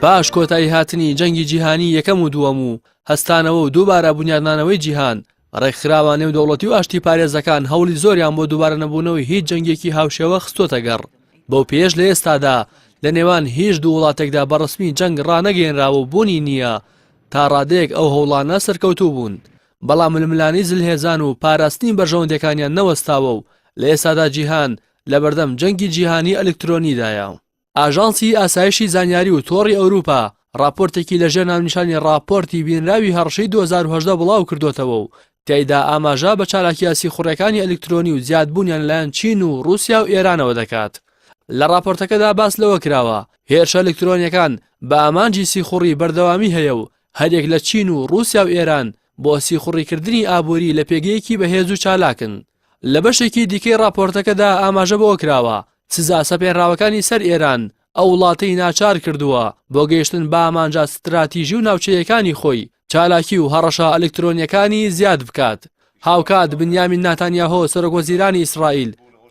باش کۆتایی هاتنی جەنگی جیهانی یەکەم و دووەم و هەستانەوە و دووبارە بنیادنانەوەی جیهان ڕێکخراوە نێو دەوڵەتی و ئاشتی پارێزەکان هەوڵی زۆریان بۆ دووبارە نەبوونەوەی هیچ جەنگێکی هاوشێوە خستۆتە گەڕ. بەو پێش لە ئێستادا لە نێوان هیچ دوو وڵاتێکدا بەڕسمی جەنگ ڕانەگەێنراوە و بوونی نییە تا ڕادەیەک ئەو هەوڵانە سەرکەوتوو بوون. بەڵام ململانی زلهێزان و پاراستنی بەرژەوەندەکانیان نەوەستاوە و لە ئێستادا جیهان لە بەردەم جەنگی جیهانی ئەلکترۆنیدایە. ئاژانسی ئاسایشی زانیاری و تۆڕی ئەوروپا راپۆرتێکی لەژێر ناونیشانی راپۆرتی بینراوی هەڕەشەی 2010 بڵاو کردوتەوە و تێیدا ئاماژە بە چالاکیاسی خوڕەکانی ئەلکترۆنی و زیادبوونیان لەلایەن چین و رووسیا و ئێرانەوە دەکات. لە راپۆرتەکەدا باس لەوە کراوە هێرشە ئەلکترۆنیەکان بە ئامانجی سیخوڕی بەردەوامی هەیە و هەرێک لە چین و رووسیا و ئێران بۆ سیخوڕیکردنی ئابووری لە پێگەیەکی بەهێز و چالاکن. لە بەشێکی دیکەی راپۆرتەکەدا ئاماژە بۆ کراوە سزا سەپێنراوەکانی سەر ئێران ئەو وڵاتەی ناچار کردووە بۆ گەیشتن بە ئامانجا ستراتیژی و ناوچەیەکانی خۆی چالاکی و هەڕەشە ئەلکترۆنیەکانی زیاد بکات. هاوکات بنیامین ناتانیاهۆ سەرۆکوەزیرانی ئیسرائیل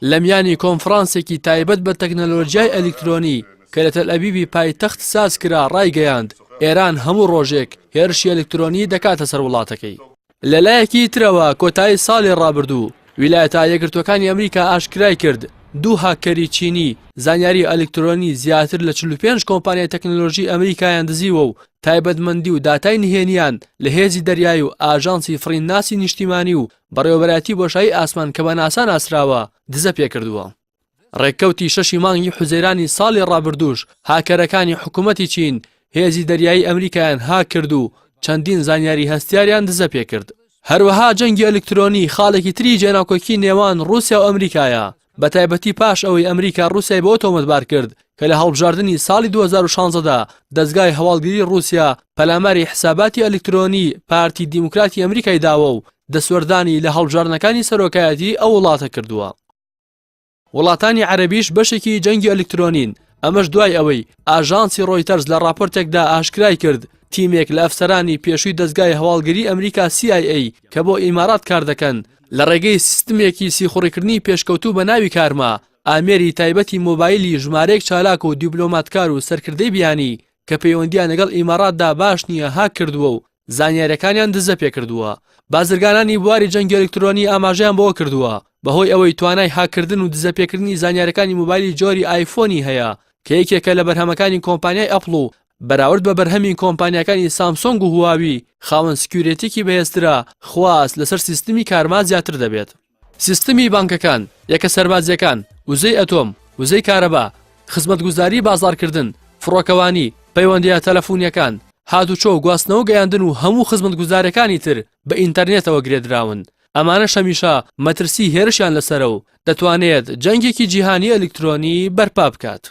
لە میانی کۆنفرانسێکی تایبەت بە تەکنەلۆژیای ئەلکترۆنی کە لە تەل ئەبیبی پایتەخت ساز کرا ڕایگەیاند ئێران هەموو ڕۆژێک هێرشی ئەلکترۆنی دەکاتە سەر وڵاتەکەی. لەلایەکی ترەوە کۆتایی ساڵی ڕابردوو ویلایەتە یەکگرتوەکانی ئەمریکا ئاشکرای کرد دوو هاکەری چینی زانیاری ئەلکترۆنی زیاتر لە 45 کۆمپانیای تەکنۆلۆژی ئەمریکایان دزیوە و تایبەتمەندی و داتای نهێنیان لە هێزی دەریای و ئاژانسی فڕینناسی نیشتیمانی و بەڕێوەبەرەتی بۆشایی ئاسمان کە بە ناسا ناسراوە دزە پێکردووە. ڕێککەوتی 6 مانگی حوزەیرانی ساڵی ڕابردووش هاکەرەکانی حکوومەتی چین هێزی دەریایی ئەمریکایان هاک کرد و چەندین زانیاری هەستیاریان دزە پێکرد. هەروەها جەنگی ئەلکترۆنی خاڵێکی تری جێناوکۆکی نێوان رووسیا و ئەمریکایە بە تایبەتی پاش ئەوەی ئەمریکا رووسیای بۆ تۆمەتبار کرد کە لە هەڵبژاردننی ساڵی 2016دا دەستگای هەواڵگیری رووسیا پەلاماری حساباتی ئەلکترۆنی پارتی دیموکراتی ئەمریکای داوە و دەسوەردانی لە هەڵبژاردنەکانی سەرۆکایەتی ئەو وڵاتە کردووە. وڵاتانی عەرەبیش بەشێکی جەنگی ئەلکترۆنین. ئەمەش دوای ئەوەی ئاژانسی ڕۆیتەرز لە راپۆرتێکدا ئاشکرای کرد تیمێک لە ئەفسەرانی پێشووی دەستگای هەواڵگیری ئەمریکا CIA کە بۆ ئیمارات کار دەکەن لە ڕێگەی سیستمێکی سیخوڕیکردنی پێشکەوتوو بە ناوی کارما ئامێری تایبەتی مۆبایلی ژمارەیەک چالاک و دیبلۆماتکار و سەرکردەی بیانی کە پەیوەندیان لەگەڵ ئیماراتدا باش نییە هاک کردووە و زانیاریەکانیان دزە پێکردووە. بازرگانانی بواری جەنگی ئەلکترۆنی ئاماژەیان بۆ کردووە بەهۆی ئەوەی توانای هاکردن و دزە پێکردنی زانیاریەکانی مۆبایلی جۆری ئایفۆنی هەیە کە یەکێکە لە بەرهەمەکانی کۆمپانیای ئەپڵ و بەراورد بە بەرهەمی کۆمپانیەکانی سامسۆنگ و هواوی خاوەن سکیورێتێکی بەهێزترە خواست لەسەر سیستمی کارما زیاتر دەبێت. سیستمی بانکەکان، یەکە سەربازیەکان، وزەی ئەتۆم، وزەی کارەبا، خزمەتگوزاری بازاڕکردن، فڕۆکەوانی، پەیوەندیە تەلەفۆنیەکان، هاتوچۆ و گواستنەوە گەیاندن و هەموو خزمەتگوزارەکانی تر بە ئینتەرنێتەوە گرێدراون. ئەمانە هەمیشە مەترسی هێرشیان لەسەرە و دەتوانێت جەنگێکی جیهانی ئەلکترۆنی بەرپا بکات.